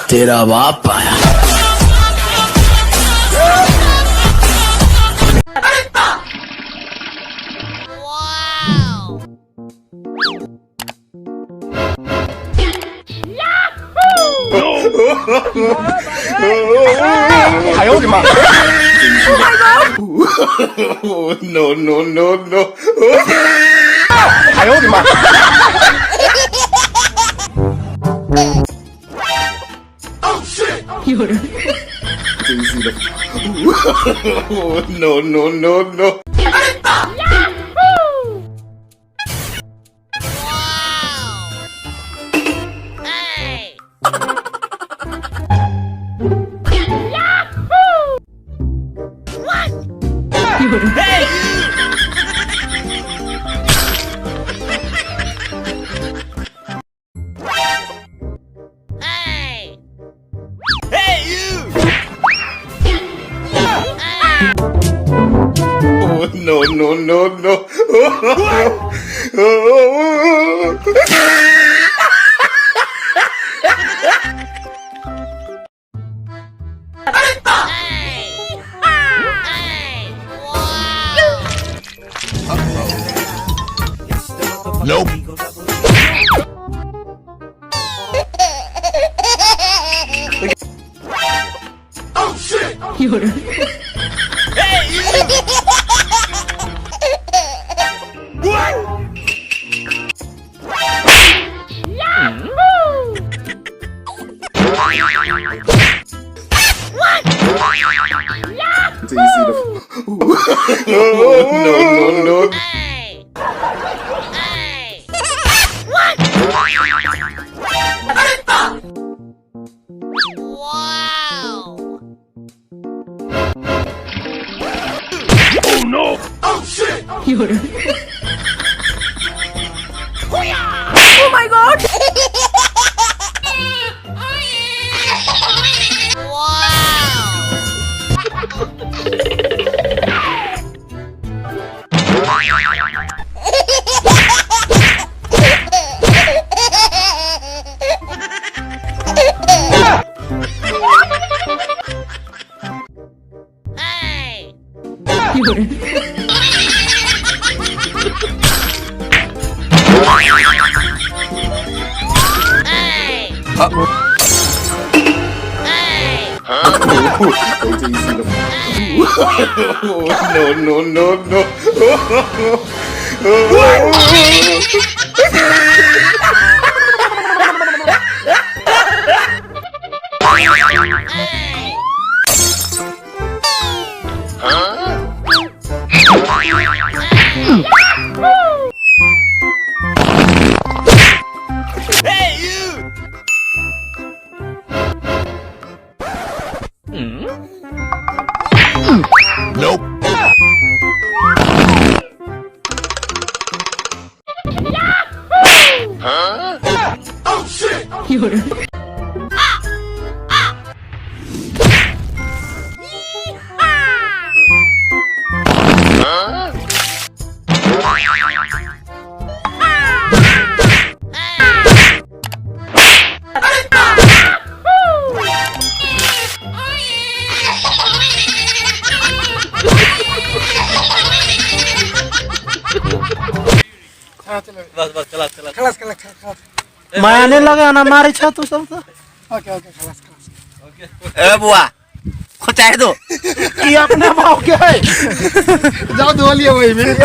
तेरा बाप आया। No, no, no, no. Oh shit! No, no, no, no. No, no, no, no. Nope. Oh shit! Hey, you! It's easy to. No, no, no. Hey! Hey! What? Wow! Oh no! Oh shit! Oh my god! No, no, no, no. Hey, you! Nope. Huh? Oh shit! बस खलास माने लगे ना मारे छ तू सब तो ओके खलास ए बुआ खुचाए दो ये अपने भाव के है जाओ धो लिया वही में